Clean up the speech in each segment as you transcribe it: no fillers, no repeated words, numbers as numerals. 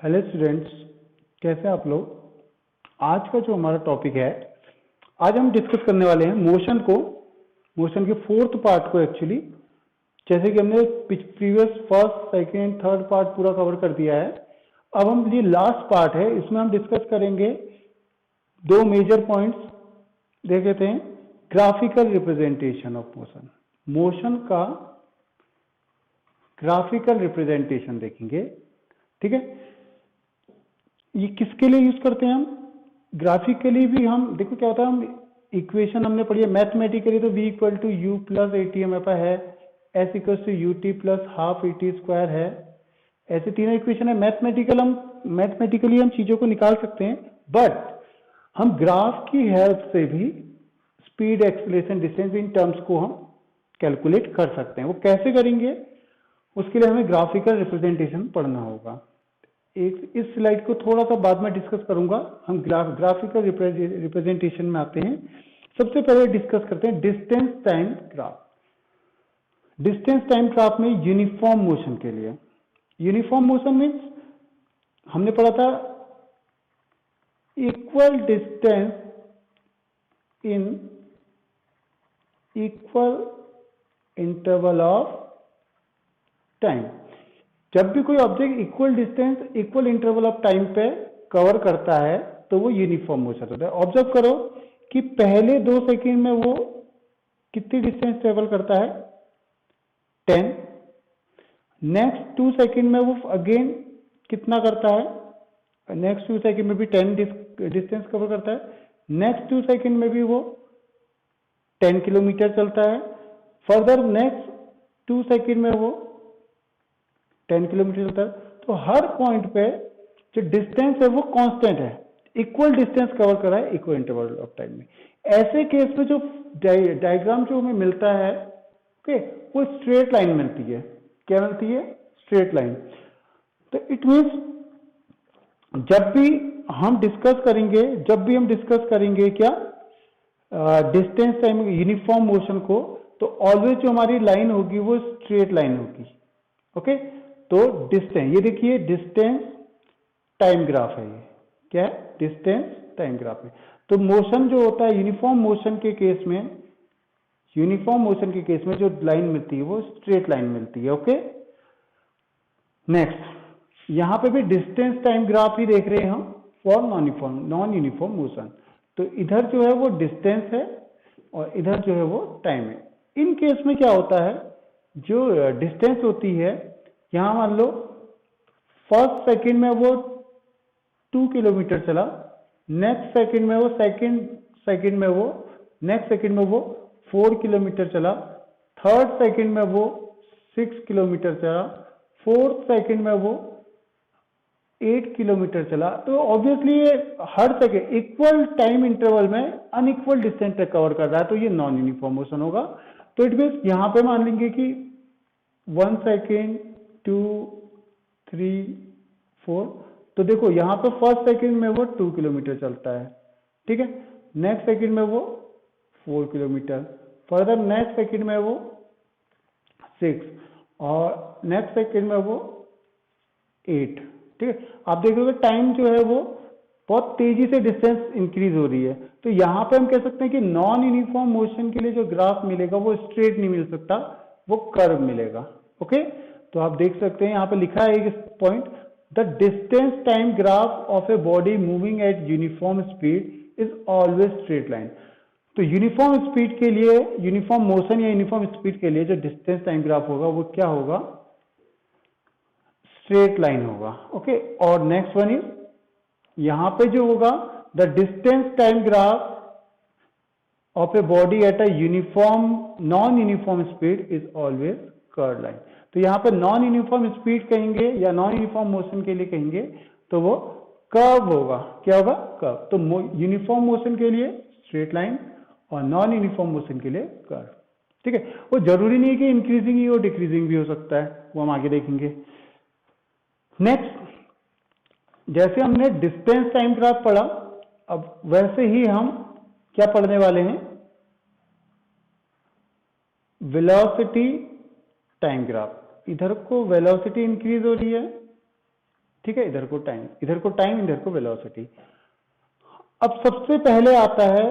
Hello students, कैसे हैं आप लोग। आज का जो हमारा टॉपिक है, आज हम डिस्कस करने वाले हैं मोशन के फोर्थ पार्ट को। एक्चुअली जैसे कि हमने previous first second third part पूरा कवर कर दिया है, अब हम ये लास्ट पार्ट है, इसमें हम डिस्कस करेंगे दो मेजर पॉइंट्स देख लेते हैं। ग्राफिकल रिप्रेजेंटेशन ऑफ मोशन का ग्राफिकल रिप्रेजेंटेशन देखेंगे। ठीक है, ये किसके लिए यूज करते हैं हम ग्राफिकली भी। हम देखो क्या होता है, हम इक्वेशन हमने पढ़ी है मैथमेटिकली, तो v equal to u plus a t हमारे पास है, s equal to u t plus half a t square है। ऐसे तीनों इक्वेशन है। मैथमेटिकली हम चीजों को निकाल सकते हैं, बट हम ग्राफ की हेल्प से भी speed, acceleration, distance in terms को हम कैलकुलेट कर सकते हैं। वो कैसे करेंगे, उसके लिए हमें ग्राफिकल रिप्रेजेंटेशन पढ़ना होगा। एक इस स्लाइड को थोड़ा सा बाद में डिस्कस करूंगा। हम ग्राफिकल रिप्रेजेंटेशन में आते हैं। सबसे पहले डिस्कस करते हैं distance time graph. Distance time graph में यूनिफॉर्म मोशन के लिए, यूनिफॉर्म मोशन मीन्स हमने पढ़ा था equal distance in equal interval of time. जब भी कोई object equal distance equal interval of time पे कवर करता है तो वो यूनिफॉर्म मोशन होता है। ऑब्जर्व करो कि पहले 2 सेकंड में वो कितनी डिस्टेंस ट्रेवल करता है, 10। नेक्स्ट 2 सेकंड में वो अगेन कितना करता है, नेक्स्ट 2 सेकंड में भी 10 डिस्टेंस कवर करता है। नेक्स्ट 2 सेकंड में भी वो 10 किलोमीटर चलता है। फर्दर नेक्स्ट 2 सेकंड में वो 10 किलोमीटर चलता है। तो हर पॉइंट पे जो डिस्टेंस है वो कांस्टेंट है, इक्वल डिस्टेंस कवर कर रहा है इक्वल इंटरवल ऑफ टाइम में। ऐसे केस में जो डायग्राम जो हमें मिलता है, ओके, वो स्ट्रेट लाइन मिलती है। क्या मिलती है? Straight line. तो इट मींस जब भी हम डिस्कस करेंगे क्या डिस्टेंस टाइम यूनिफॉर्म मोशन को, तो ऑलवेज जो हमारी लाइन होगी वो स्ट्रेट लाइन होगी। ओके, तो डिस्टेंस, ये देखिए डिस्टेंस टाइम ग्राफ है। ये क्या है? डिस्टेंस टाइम ग्राफ है। तो मोशन जो होता है यूनिफॉर्म मोशन के केस में जो लाइन मिलती है वो स्ट्रेट लाइन मिलती है। ओके, नेक्स्ट यहां पे भी डिस्टेंस टाइम ग्राफ ही देख रहे हैं हम फॉर नॉन यूनिफॉर्म मोशन। तो इधर जो है वो डिस्टेंस है और इधर जो है वो टाइम है। इन केस में क्या होता है, जो डिस्टेंस होती है, यहां मान लो फर्स्ट सेकंड में वो 2 किलोमीटर चला, नेक्स्ट सेकंड में वो 4 किलोमीटर चला, थर्ड सेकंड में वो 6 किलोमीटर चला, फोर्थ सेकंड में वो 8 किलोमीटर चला। तो ऑब्वियसली ये हर सेकंड इक्वल टाइम इंटरवल में अनइक्वल डिस्टेंस तक कवर कर रहा है, तो ये नॉन यूनिफॉर्म मोशन होगा। तो इट मींस यहां पे मान लेंगे कि 1 सेकेंड 2 3 4। तो देखो यहां पे फर्स्ट सेकंड में वो 2 किलोमीटर चलता है, ठीक है। नेक्स्ट सेकंड में वो 4 किलोमीटर, फर्दर नेक्स्ट सेकंड में वो 6 और नेक्स्ट सेकंड में वो 8। ठीक है, आप देख रहे हो टाइम जो है वो बहुत तेजी से डिस्टेंस इंक्रीज हो रही है। तो यहां पे हम कह सकते हैं कि नॉन यूनिफॉर्म मोशन के लिए जो ग्राफ मिलेगा वो स्ट्रेट नहीं मिल सकता, वो कर्व मिलेगा। ओके, तो आप देख सकते हैं यहां पे लिखा है एक point, the distance time graph of a body moving at uniform speed is always straight line. तो यूनिफॉर्म स्पीड के लिए, यूनिफॉर्म मोशन या यूनिफॉर्म स्पीड के लिए जो डिस्टेंस टाइम ग्राफ होगा वो क्या होगा? स्ट्रेट लाइन होगा। ओके, और नेक्स्ट वन इज यहां पे जो होगा the distance time graph of a body at a non uniform speed is always curve line. तो यहां पे नॉन यूनिफॉर्म स्पीड कहेंगे या नॉन यूनिफॉर्म मोशन के लिए कहेंगे तो वो कर्व होगा। क्या होगा? कर्व। तो यूनिफॉर्म मोशन के लिए स्ट्रेट लाइन और नॉन यूनिफॉर्म मोशन के लिए कर्व। ठीक है, वो जरूरी नहीं है कि इंक्रीजिंग ही हो, डिक्रीजिंग भी हो सकता है, वो हम आगे देखेंगे। नेक्स्ट, जैसे हमने डिस्टेंस टाइम ग्राफ पढ़ा, अब वैसे ही हम क्या पढ़ने वाले हैं? Velocity time graph. इधर को वेलोसिटी इंक्रीज हो रही है, ठीक है, इधर को टाइम, इधर को टाइम, इधर को वेलोसिटी। अब सबसे पहले आता है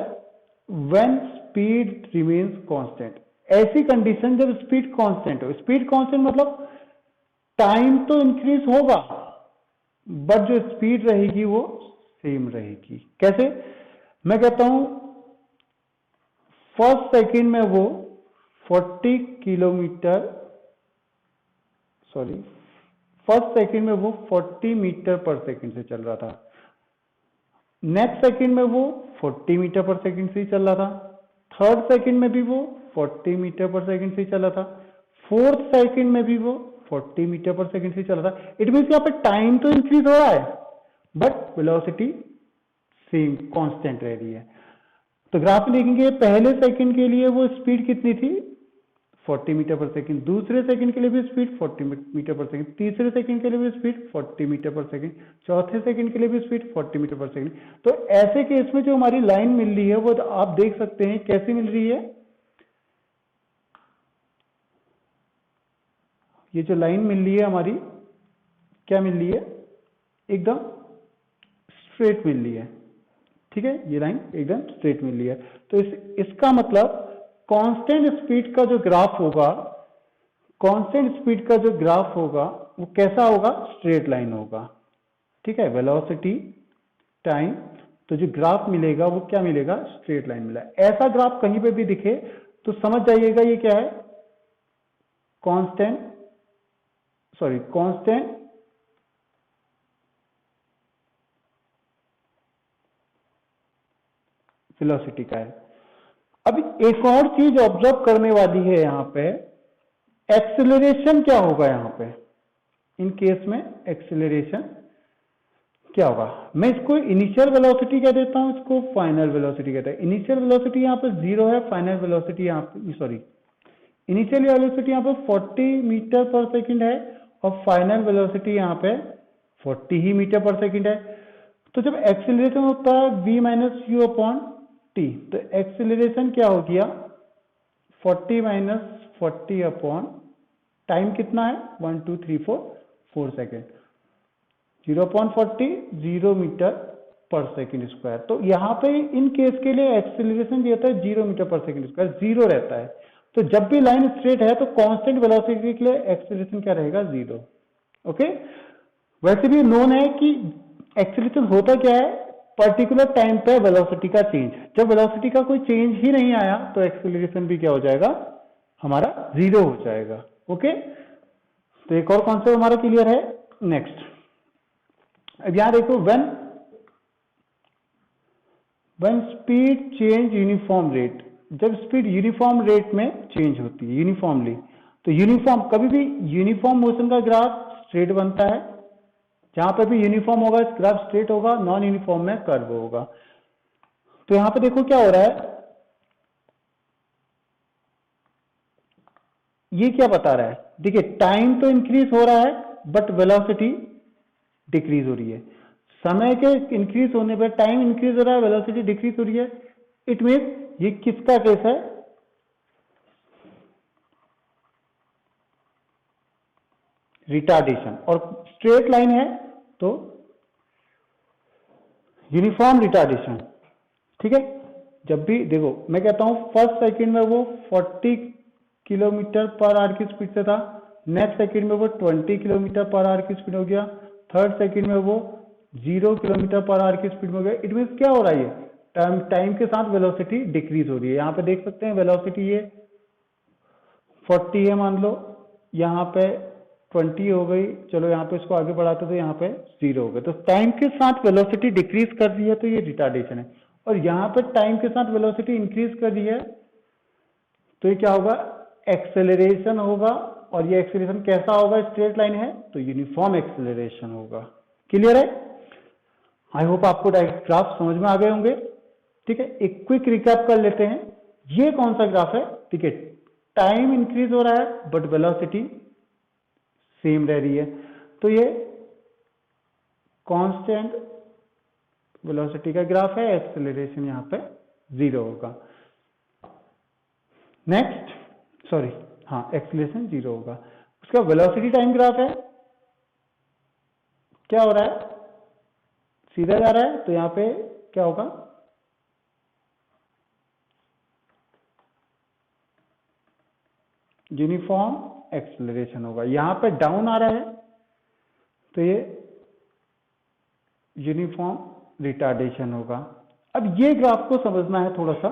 व्हेन स्पीड रिमेन्स कांस्टेंट। ऐसी कंडीशन जब स्पीड कांस्टेंट हो। स्पीड कांस्टेंट मतलब टाइम तो इंक्रीज होगा बट जो स्पीड रहेगी वो सेम रहेगी। कैसे? मैं कहता हूं फर्स्ट सेकंड में वो 40 किलोमीटर, सॉरी, फर्स्ट सेकंड में वो 40 मीटर पर सेकंड से चल रहा था। नेक्स्ट सेकंड में वो 40 मीटर पर सेकंड से ही चल रहा था। थर्ड सेकंड में भी वो 40 मीटर पर सेकंड से ही चल रहा था। फोर्थ सेकंड में भी वो 40 मीटर पर सेकंड से चल रहा था। इट मीन्स यहाँ पे टाइम तो इंक्रीज हो रहा है बट वेलोसिटी सेम कांस्टेंट रह रही है। तो ग्राफ में देखेंगे पहले सेकंड के लिए वो स्पीड कितनी थी 40 मीटर पर सेकंड, दूसरे सेकंड के लिए भी स्पीड 40 मीटर पर सेकंड, तीसरे सेकंड के लिए भी स्पीड 40 मीटर पर सेकंड, चौथे सेकंड के लिए भी स्पीड 40 मीटर पर सेकंड। तो ऐसे केस में जो हमारी लाइन मिल रही है वो आप देख सकते हैं कैसी मिल रही है। ये जो लाइन मिल रही है हमारी क्या मिल रही है, एकदम स्ट्रेट मिल रही है। ठीक है, ये लाइन एकदम स्ट्रेट मिल रही है। तो इसका मतलब कांस्टेंट स्पीड का जो ग्राफ होगा, कांस्टेंट स्पीड का जो ग्राफ होगा वो कैसा होगा, स्ट्रेट लाइन होगा। ठीक है, वेलोसिटी टाइम, तो जो ग्राफ मिलेगा वो क्या मिलेगा, स्ट्रेट लाइन मिला। ऐसा ग्राफ कहीं पे भी दिखे तो समझ जाइएगा ये क्या है, कांस्टेंट, सॉरी, कांस्टेंट वेलोसिटी का है। अब एक और चीज ऑब्जर्व करने वाली है यहां पे, एक्सेलरेशन क्या होगा यहां पे। इन केस में एक्सेलरेशन क्या होगा, मैं इसको इनिशियल वेलोसिटी कह देता हूं, इसको फाइनल वेलोसिटी कहते हैं। इनिशियल वेलोसिटी यहां पे 0 है, फाइनल वेलोसिटी यहां पे, सॉरी, इनिशियल वेलोसिटी यहां पे 40 मीटर पर सेकंड है और फाइनल वेलोसिटी यहां पे 40 ही मीटर पर सेकंड है। तो जब एक्सेलरेशन होता है v minus you upon t, तो एक्सेलरेशन क्या हो गया 40 माइनस 40 अपॉन टाइम कितना है 1 2 3 4 सेकेंड, 0.40 0 मीटर पर सेकेंड स्क्वायर। तो यहाँ पे इन केस के लिए एक्सेलरेशन जो होता है 0 मीटर पर सेकेंड स्क्वायर, 0 रहता है। तो जब भी लाइन स्ट्रेट है तो कांस्टेंट वेलोसिटी के लिए एक्सेलरेशन क्या रहेगा, 0। ओके, वैसे भी नोन है कि एक्सेलरेशन होता क्या है, पर्टिकुलर टाइम पे वेलोसिटी का चेंज। जब वेलोसिटी का कोई चेंज ही नहीं आया तो एक्सेलरेशन भी क्या हो जाएगा, हमारा 0 हो जाएगा। ओके, तो एक और कॉन्सेप्ट हमारा क्लियर है। नेक्स्ट, अब यहां देखो, when speed change uniform rate, जब स्पीड यूनिफॉर्म रेट में चेंज होती है यूनिफॉर्मली, तो यूनिफॉर्म, कभी भी यूनिफॉर्म मोशन का ग्राफ स्ट्रेट बनता है, जहां पर भी यूनिफॉर्म होगा ग्राफ स्ट्रेट होगा, नॉन यूनिफॉर्म में कर्व होगा। तो यहां पे देखो क्या हो रहा है, ये क्या बता रहा है, देखिए टाइम तो इंक्रीज हो रहा है बट वेलोसिटी डिक्रीज हो रही है। समय के इंक्रीज होने पर टाइम इंक्रीज हो रहा है, वेलोसिटी डिक्रीज हो रही है। इट मीन्स ये किसका केस है, रिटार्डेशन। और स्ट्रेट लाइन है तो यूनिफॉर्म रिटार्डेशन। ठीक है, जब भी देखो मैं कहता हूं फर्स्ट सेकंड में वो 40 किलोमीटर पर आवर की स्पीड से था, नेक्स्ट सेकंड में वो 20 किलोमीटर पर आवर की स्पीड हो गया, थर्ड सेकंड में वो 0 किलोमीटर पर आवर की स्पीड में हो गया। इट मीन्स क्या हो रहा है, ये टाइम के साथ वेलोसिटी डिक्रीज हो रही है। यहाँ पे देख सकते हैं वेलोसिटी ये 40 है मान लो, यहाँ पे 20 हो गई, चलो यहाँ पे इसको आगे बढ़ाते तो यहाँ पे 0 हो गया। तो टाइम के साथ वेलोसिटी डिक्रीज कर रही है तो ये रिटार्डेशन है। और यहाँ पे टाइम के साथ वेलोसिटी इंक्रीज कर रही है तो ये क्या होगा, एक्सेलरेशन होगा। और ये एक्सेलरेशन कैसा होगा, स्ट्रेट लाइन है तो यूनिफॉर्म एक्सेलरेशन होगा। क्लियर है? आई होप आपको ग्राफ समझ में आ गए होंगे। ठीक है, एक क्विक रिकैप कर लेते हैं। ये कौन सा ग्राफ है, ठीक है, टाइम इंक्रीज हो रहा है बट वेलोसिटी सेम रह रही है, तो ये कांस्टेंट वेलोसिटी का ग्राफ है, एक्सेलरेशन यहां पे 0 होगा। नेक्स्ट, सॉरी, हाँ, एक्सेलरेशन 0 होगा। उसका वेलोसिटी टाइम ग्राफ है, क्या हो रहा है, सीधा जा रहा है, तो यहाँ पे क्या होगा, यूनिफॉर्म एक्सेलरेशन होगा। यहाँ पे डाउन आ रहा है तो ये यूनिफॉर्म रिटार्डेशन होगा। अब ये ग्राफ को समझना है थोड़ा सा।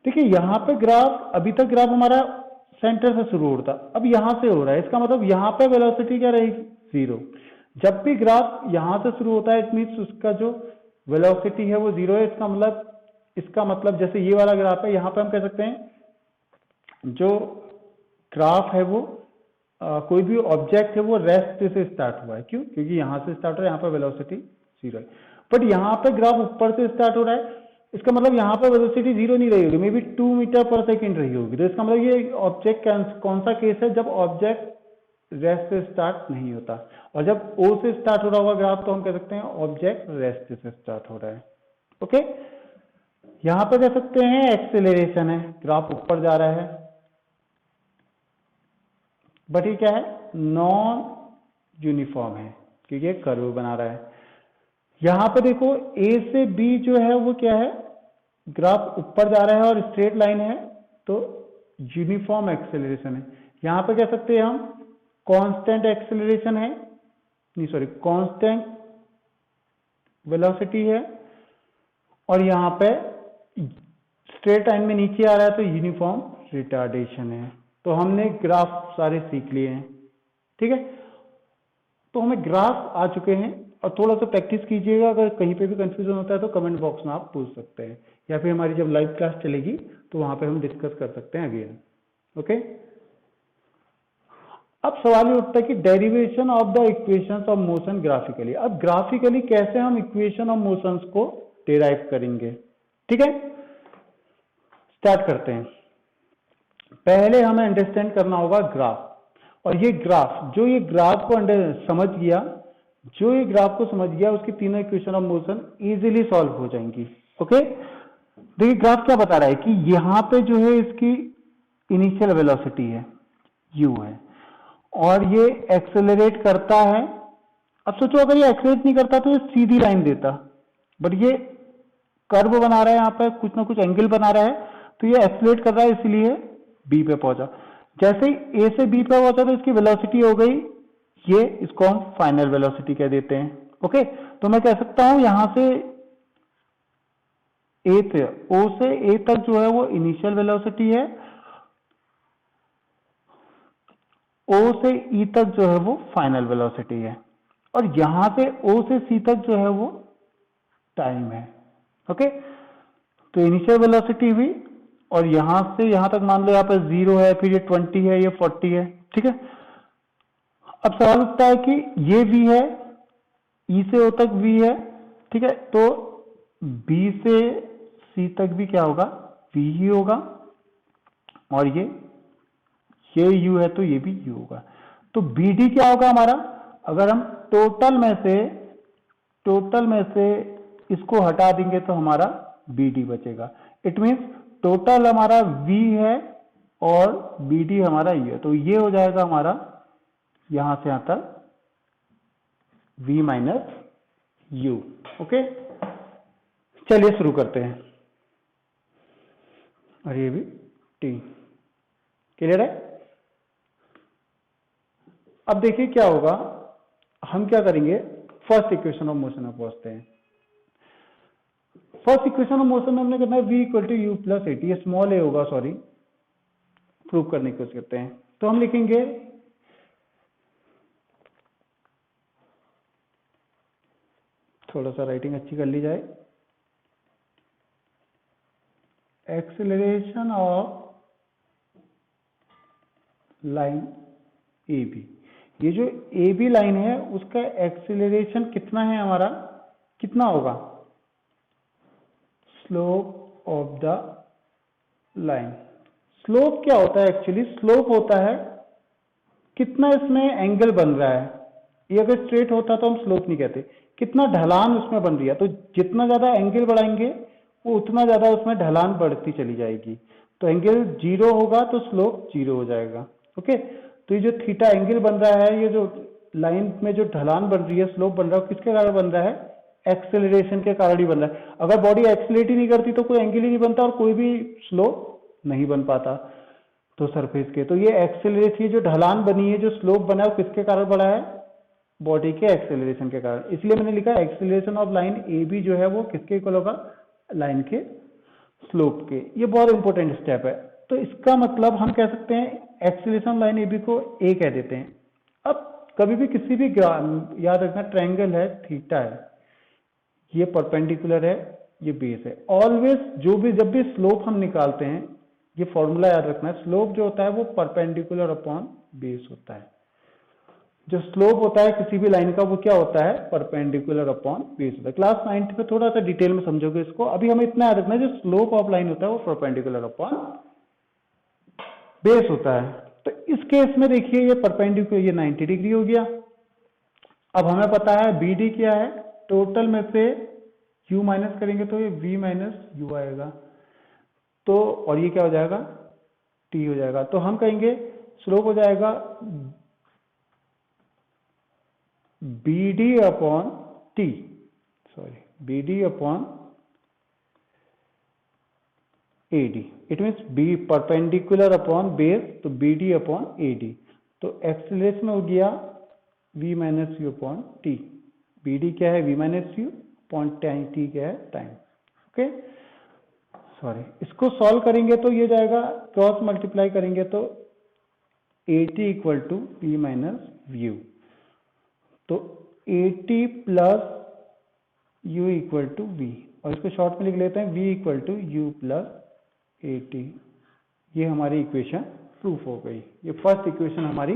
देखिए यहाँ पे ग्राफ, अभी तक ग्राफ हमारा सेंटर से शुरू होता, अब यहां से हो रहा है, इसका मतलब यहाँ पे वेलोसिटी क्या रहेगी, 0। जब भी ग्राफ यहां से शुरू होता है इट मीन्स उसका जो वेलोसिटी है वो 0 है। इसका मतलब जैसे ये वाला ग्राफ है, यहाँ पे हम कह सकते हैं जो ग्राफ है वो कोई भी ऑब्जेक्ट है वो रेस्ट से स्टार्ट हुआ है। क्यों, क्योंकि यहां से स्टार्ट हो रहा है, यहाँ पे वेलोसिटी 0 है। बट यहाँ पे ग्राफ ऊपर से स्टार्ट हो रहा है, इसका मतलब यहाँ पे वेलोसिटी 0 नहीं रही होगी, मे बी 2 मीटर पर सेकेंड रही होगी। तो इसका मतलब ये ऑब्जेक्ट कौन सा केस है, जब ऑब्जेक्ट रेस्ट से स्टार्ट नहीं होता, और जब O से स्टार्ट हो रहा होगा ग्राफ तो हम कह सकते हैं ऑब्जेक्ट रेस्ट से स्टार्ट हो रहा है। ओके, यहां पर कह सकते हैं एक्सेलरेशन है, ग्राफ ऊपर जा रहा है, बट ये क्या है, नॉन यूनिफॉर्म है क्योंकि कर्व बना रहा है। यहां पे देखो A से B जो है वो क्या है, ग्राफ ऊपर जा रहा है और स्ट्रेट लाइन है, तो यूनिफॉर्म एक्सेलरेशन है। यहां पे कह सकते हैं हम कांस्टेंट एक्सेलरेशन है, नहीं सॉरी कांस्टेंट वेलोसिटी है, और यहां पे स्ट्रेट लाइन में नीचे आ रहा है तो यूनिफॉर्म रिटार्डेशन है। तो हमने ग्राफ सारे सीख लिए हैं, ठीक है। तो हमें ग्राफ आ चुके हैं, और थोड़ा सा प्रैक्टिस कीजिएगा, अगर कहीं पे भी कंफ्यूजन होता है तो कमेंट बॉक्स में आप पूछ सकते हैं, या फिर हमारी जब लाइव क्लास चलेगी तो वहां पे हम डिस्कस कर सकते हैं अगेन। ओके, अब सवाल ये उठता है कि derivation of the equations of motion graphically. अब ग्राफिकली कैसे हम इक्वेशन ऑफ मोशंस को डिराइव करेंगे, ठीक है। स्टार्ट करते हैं। पहले हमें अंडरस्टैंड करना होगा ग्राफ, और ये ग्राफ जो ये ग्राफ को समझ गया, जो ये ग्राफ को समझ गया उसकी तीनों equation of motion easily solve हो जाएंगी। ओके, देखिए ग्राफ क्या बता रहा है कि यहां पे जो है इसकी इनिशियल वेलोसिटी है u है, और ये एक्सेलरेट करता है। अब सोचो अगर ये एक्सेलरेट नहीं करता तो ये सीधी लाइन देता, बट ये कर्व बना रहा है, यहाँ पे कुछ ना कुछ एंगल बना रहा है, तो ये एक्सेलरेट कर रहा है, इसलिए बी पे पहुंचा। जैसे ही ए से बी पे पहुंचा तो इसकी वेलोसिटी हो गई ये, इसको हम फाइनल वेलोसिटी कह देते हैं। ओके, तो मैं कह सकता हूं यहां से ए से ओ से ए तक जो है वो इनिशियल वेलोसिटी है, ओ से ई तक जो है वो फाइनल वेलोसिटी है, और यहां से ओ से सी तक जो है वो टाइम है। ओके, तो इनिशियल वेलोसिटी हुई, और यहां से यहां तक मान लो यहाँ पर 0 है, फिर ये 20 है, ये 40 है, ठीक है। अब सवाल उठता है कि ये v है, ई से ओ तक v है, ठीक है, तो b से c तक भी क्या होगा, v ही होगा, और ये u है तो ये भी u होगा। तो bd क्या होगा हमारा, अगर हम टोटल में से इसको हटा देंगे तो हमारा bd बचेगा। इट मीन्स टोटल हमारा v है और bd हमारा u है, तो ये हो जाएगा हमारा यहां से यहां तक v माइनस u। ओके, चलिए शुरू करते हैं, और ये भी t क्लियर है। अब देखिए क्या होगा, हम क्या करेंगे, फर्स्ट इक्वेशन ऑफ मोशन में पहुंचते हैं। फर्स्ट इक्वेशन ऑफ मोशन में हमने करना है v equal to u plus a t, ये स्मॉल ए होगा, सॉरी, प्रूव करने की कोशिश करते हैं। तो हम लिखेंगे थोड़ा सा राइटिंग अच्छी कर ली जाए, acceleration of line A B. ये जो ए बी लाइन है उसका एक्सेलरेशन कितना है हमारा, कितना होगा, slope of the line. Slope क्या होता है, एक्चुअली स्लोप होता है कितना इसमें एंगल बन रहा है। ये अगर स्ट्रेट होता तो हम स्लोप नहीं कहते, कितना ढलान उसमें बन रही है। तो जितना ज्यादा एंगल बढ़ाएंगे वो उतना ज्यादा उसमें ढलान बढ़ती चली जाएगी। तो एंगल 0 होगा तो स्लोप 0 हो जाएगा। ओके, तो ये जो थीटा एंगल बन रहा है, ये जो लाइन में जो ढलान बन रही है, स्लोप बन रहा है, किसके कारण बन रहा है? एक्सेलरेशन के कारण ही बन रहा है। अगर बॉडी एक्सेलरेट ही नहीं करती तो कोई एंगल ही नहीं बनता और कोई भी स्लोप नहीं बन पाता तो सरफेस के। तो ये एक्सेलरेशन, जो ढलान बनी है, जो स्लोप बना है, वो किसके कारण बना है? बॉडी के एक्सेलरेशन के कारण। इसलिए मैंने लिखा acceleration of line A B जो है वो किसके इक्वल होगा? लाइन के स्लोप के। ये बहुत इंपॉर्टेंट स्टेप है। तो इसका मतलब हम कह सकते हैं एक्सेलरेशन लाइन ए बी को ए कह देते हैं। अब कभी भी किसी भी याद रखना, ट्रायंगल है, थीटा है, ये परपेंडिकुलर है, ये बेस है। ऑलवेज जो भी जब भी स्लोप हम निकालते हैं, ये फॉर्मूला याद रखना है, स्लोप जो होता है वो परपेंडिकुलर अपॉन बेस होता है। जो स्लोप होता है किसी भी लाइन का वो क्या होता है? परपेंडिकुलर अपॉन बेस होता है। क्लास 9th में थोड़ा सा डिटेल में समझोगे इसको। अभी हमें इतना याद रखना है, जो स्लोप ऑफ लाइन होता है वो परपेंडिकुलर अपॉन बेस होता है। तो इस केस में देखिए ये परपेंडिकुलर, ये 90 डिग्री हो गया। अब हमें पता है बी डी क्या है, टोटल में से u माइनस करेंगे तो ये v माइनस यू आएगा। तो और ये क्या हो जाएगा? t हो जाएगा। तो हम कहेंगे स्लोप हो जाएगा B D upon T, sorry B D upon A D. It means B perpendicular upon base, तो B D upon A D. तो एक्सेलरेशन हो गया v minus you upon T. B D क्या है? v minus you upon time, T क्या है? Time. Okay, sorry. इसको solve करेंगे तो ये जाएगा, क्रॉस मल्टीप्लाई करेंगे तो A T equal to V minus U. तो A T plus u equal to v, और इसको शॉर्ट में लिख लेते हैं v equal to u plus a t. ये हमारी इक्वेशन प्रूफ हो गई। ये फर्स्ट इक्वेशन हमारी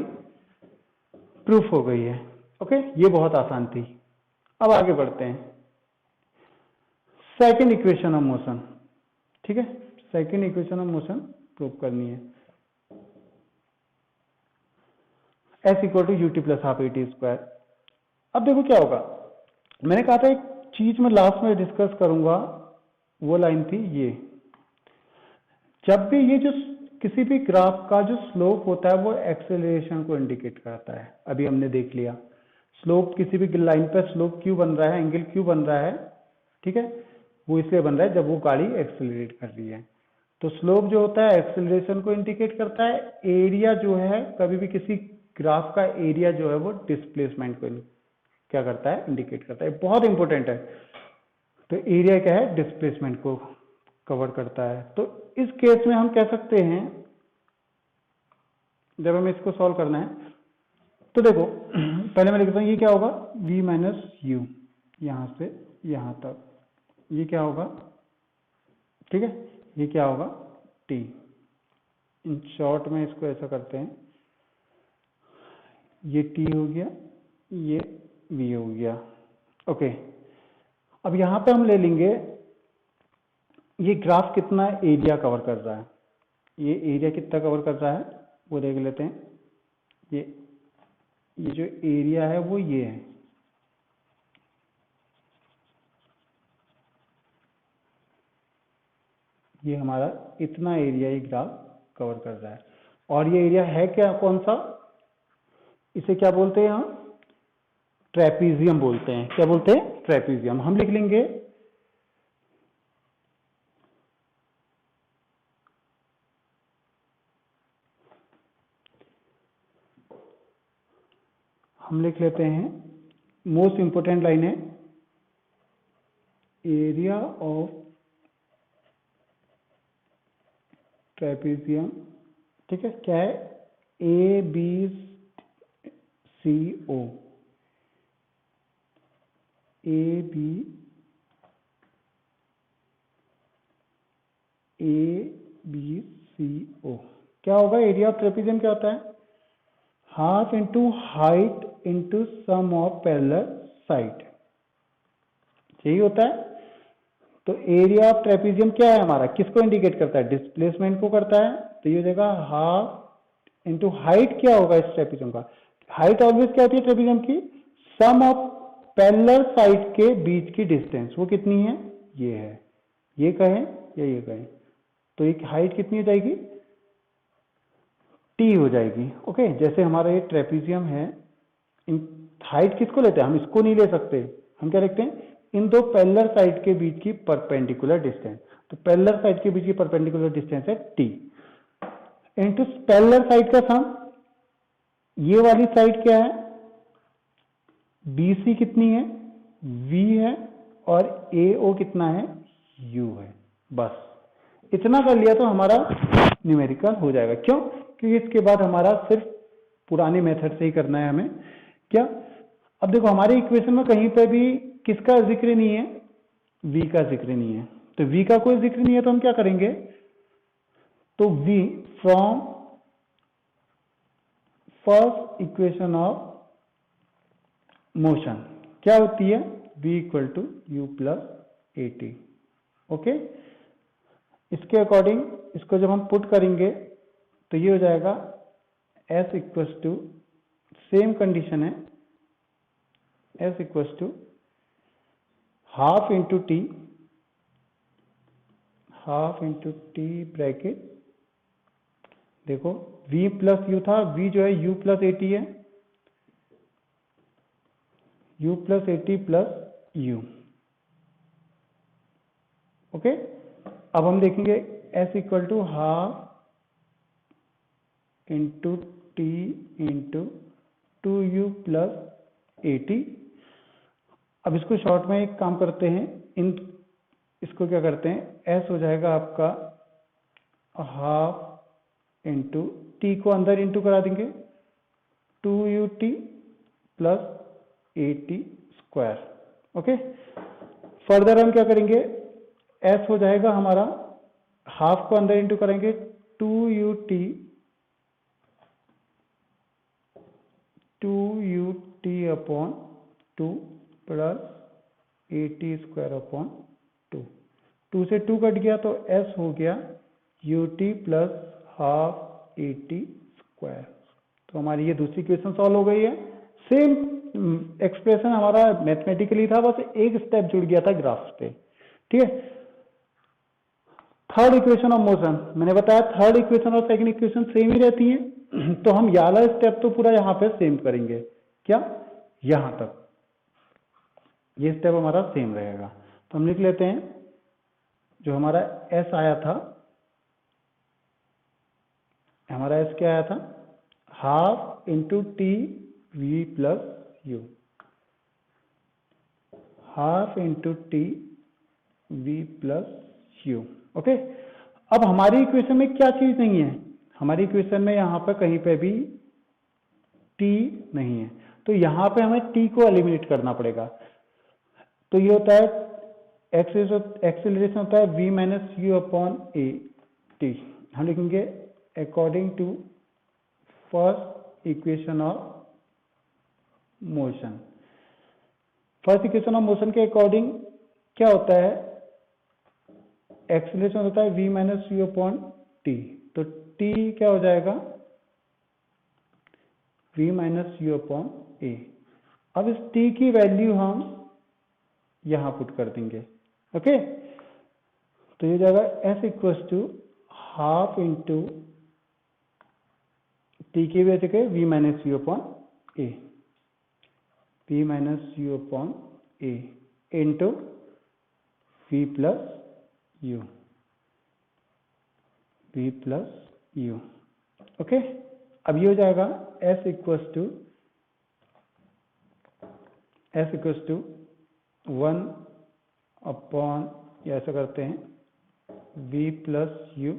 प्रूफ हो गई है। ओके, ये बहुत आसान थी। अब आगे बढ़ते हैं। सेकंड इक्वेशन ऑफ मोशन, ठीक है, second equation of motion prove करनी है। S equal to u t plus half a t square. अब देखो क्या होगा, मैंने कहा था एक चीज मैं लास्ट में डिस्कस करूंगा, वो लाइन थी ये। जब भी ये जो किसी भी ग्राफ का जो स्लोप होता है वो एक्सेलरेशन को इंडिकेट करता है। अभी हमने देख लिया स्लोप, किसी भी लाइन पर स्लोप क्यों बन रहा है, एंगल क्यों बन रहा है, ठीक है, वो इसलिए बन रहा है जब वो गाड़ी एक्सेलरेट कर रही है। तो स्लोप जो होता है एक्सेलरेशन को इंडिकेट करता है। एरिया जो है, कभी भी किसी ग्राफ का एरिया जो है वो डिस्प्लेसमेंट को क्या करता है? इंडिकेट करता है। बहुत इंपॉर्टेंट है। तो एरिया क्या है? डिस्प्लेसमेंट को कवर करता है। तो इस केस में हम कह सकते हैं, जब हमें इसको सॉल्व करना है तो देखो पहले मैं लिखता हूं, ये क्या होगा? v माइनस यू, यहां से यहां तक, ये क्या होगा? ठीक है, ये क्या होगा? t। इन शॉर्ट में इसको ऐसा करते हैं, ये t हो गया, ये v हो गया। ओके, अब यहां पे हम ले लेंगे ये ग्राफ कितना एरिया कवर कर रहा है। ये एरिया कितना कवर कर रहा है वो देख लेते हैं। ये जो एरिया है वो ये है, ये हमारा इतना एरिया ये ग्राफ कवर कर रहा है। और ये एरिया है क्या, कौन सा? इसे क्या बोलते हैं हम? ट्रेपीजियम बोलते हैं। क्या बोलते हैं? ट्रेपीजियम। हम लिख लेंगे हम लिख लेते हैं, मोस्ट इंपोर्टेंट लाइन है, एरिया ऑफ ट्रेपीजियम। ठीक है, क्या है? A B C O, A B C O. क्या होगा? एरिया ऑफ ट्रेपीजियम क्या होता है? Half into height into sum of parallel side, यही होता है। तो एरिया ऑफ ट्रेपीजियम क्या है हमारा? किसको इंडिकेट करता है? डिस्प्लेसमेंट को करता है। तो ये हो जाएगा हाफ इंटू हाइट। क्या होगा इस ट्रेपीजियम का? हाइट ऑलवेज क्या होती है ट्रेपीजियम की? सम ऑफ पैरेलल साइड के बीच की डिस्टेंस। वो कितनी है? ये है। ये कहें या ये कहें, तो एक हाइट कितनी हो जाएगी? टी हो जाएगी। ओके, जैसे हमारा ये ट्रेपीजियम है, इन हाइट किसको लेते हैं, हम इसको नहीं ले सकते, हम क्या लिखते हैं, इन दो पैरेलल साइड के बीच की परपेंडिकुलर डिस्टेंस। तो पैरेलल साइड के बीच की परपेंडिकुलर डिस्टेंस है टी इंटू पैरेलल साइड का सम। ये वाली साइड क्या है, BC कितनी है, V है, और AO कितना है, U है। बस इतना कर लिया तो हमारा न्यूमेरिकल हो जाएगा। क्यों, क्योंकि इसके बाद हमारा सिर्फ पुराने मेथड से ही करना है हमें। क्या, अब देखो हमारे इक्वेशन में कहीं पे भी किसका जिक्र नहीं है, V का जिक्र नहीं है। तो V का कोई जिक्र नहीं है तो हम क्या करेंगे, तो V from first equation of motion क्या होती है, V equal to u plus AT। Okay, इसके अकॉर्डिंग इसको जब हम पुट करेंगे तो ये हो जाएगा S equal to, same condition है, S equal to half into t, half into t bracket, देखो V प्लस यू था, V जो है U प्लस AT है, U plus AT plus U। Okay, अब हम देखेंगे S equal to half into t into 2U plus AT। अब इसको शॉर्ट में एक काम करते हैं, इसको क्या करते हैं, S हो जाएगा आपका हाफ इंटू टी को अंदर इंटू करा देंगे 2UT plus AT square. Okay, further हम क्या करेंगे, S हो जाएगा हमारा, हाफ को अंदर इंटू करेंगे 2UT upon 2 plus AT square upon 2। 2 से 2 कट गया तो S हो गया UT plus half AT square. तो हमारी ये दूसरी इक्वेशन सॉल्व हो गई है। सेम एक्सप्रेशन हमारा मैथमेटिकली था, बस एक स्टेप जुड़ गया था ग्राफ पे। ठीक है, थर्ड इक्वेशन ऑफ मोशन, मैंने बताया थर्ड इक्वेशन और सेकंड इक्वेशन सेम ही रहती है, तो हम ये वाला स्टेप तो पूरा यहाँ पे सेम करेंगे। क्या, यहां तक ये स्टेप हमारा सेम रहेगा। तो हम लिख लेते हैं, जो हमारा S आया था, हमारा S क्या आया था, half into T V plus you, half into T V plus you. Okay, अब हमारी इक्वेशन में क्या चीज नहीं है, हमारी इक्वेशन में यहां पर कहीं पे भी t नहीं है, तो यहां पे हमें t को एलिमिनेट करना पड़ेगा। तो ये होता है एक्सेलरेशन होता है v minus you upon a t. हम लिखेंगे according to first equation of motion. First equation of motion के अकॉर्डिंग क्या होता है, एक्सेलरेशन होता है v minus you upon t. तो t क्या हो जाएगा, v minus you upon a. अब इस t की वैल्यू हम यहां पुट कर देंगे। ओके, तो ये जाएगा s equal to half into t की वजह v minus you upon a, v minus you upon a into v plus u, v plus u। Okay, अब ये हो जाएगा s इक्वल टू 1 अपॉन, या ऐसा करते हैं v plus u,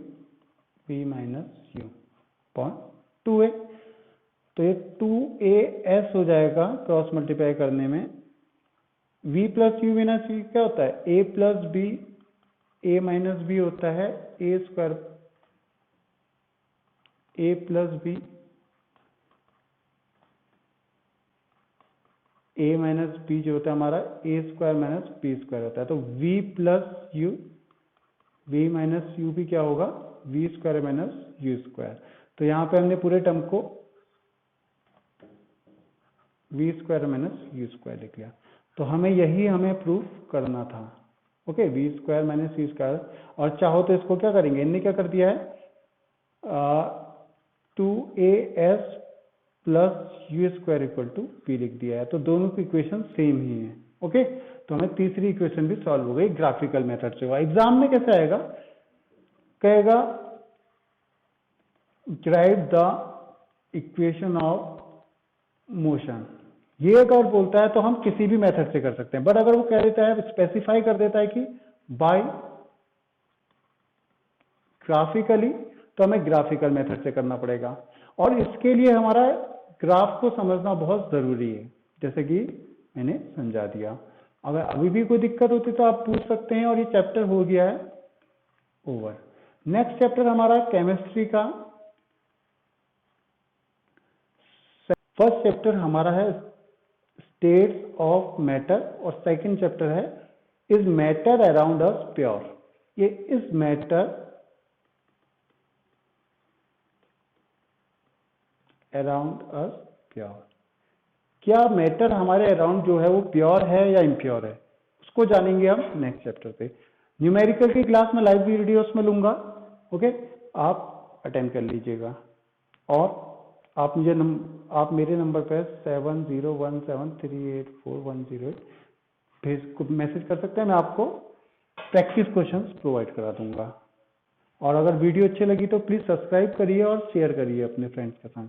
v minus you upon 2a। तो ये 2as हो जाएगा क्रॉस मल्टीप्लाई करने में। v plus u minus u क्या होता है, a plus b, a minus b होता है a square, a plus b, a minus b जो होता है हमारा a square minus b square होता है। तो v plus u, v minus u भी क्या होगा, v square minus u square. तो यहाँ पे हमने पूरे टर्म को v square minus u square लिख लिया। तो हमें प्रूफ करना था। Okay, v square minus u square, और चाहो तो इसको क्या करेंगे, इनने क्या कर दिया है 2as plus u square equal to p लिख दिया है, तो दोनों की इक्वेशन सेम ही है। ओके, तो हमें तीसरी इक्वेशन भी सॉल्व हो गई ग्राफिकल मेथड से। हुआ एग्जाम में कैसे आएगा, कहेगा drive the equation of motion. ये अगर बोलता है तो हम किसी भी मेथड से कर सकते हैं, बट अगर वो कह देता है, स्पेसिफाई कर देता है कि बाय ग्राफिकली, तो हमें ग्राफिकल मेथड से करना पड़ेगा। और इसके लिए हमारा ग्राफ को समझना बहुत जरूरी है, जैसे कि मैंने समझा दिया। अगर अभी भी कोई दिक्कत होती तो आप पूछ सकते हैं। और ये चैप्टर हो गया है ओवर। नेक्स्ट चैप्टर हमारा केमिस्ट्री का फर्स्ट चैप्टर हमारा है स्टेट्स ऑफ मैटर, और सेकंड चैप्टर है is matter around us pure. ये is matter around us pure, क्या मैटर हमारे अराउंड जो है वो प्योर है या इम्प्योर है, उसको जानेंगे हम नेक्स्ट चैप्टर पे। न्यूमेरिकल की क्लास में लाइव वीडियोस में लूंगा। ओके, आप अटेंड कर लीजिएगा। और आप मेरे नंबर पे 7017384108 मैसेज कर सकते हैं, मैं आपको प्रैक्टिस क्वेश्चंस प्रोवाइड करा दूंगा। और अगर वीडियो अच्छी लगी तो प्लीज सब्सक्राइब करिए और शेयर करिए अपने फ्रेंड्स के साथ।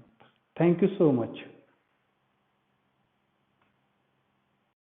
Thank you so much.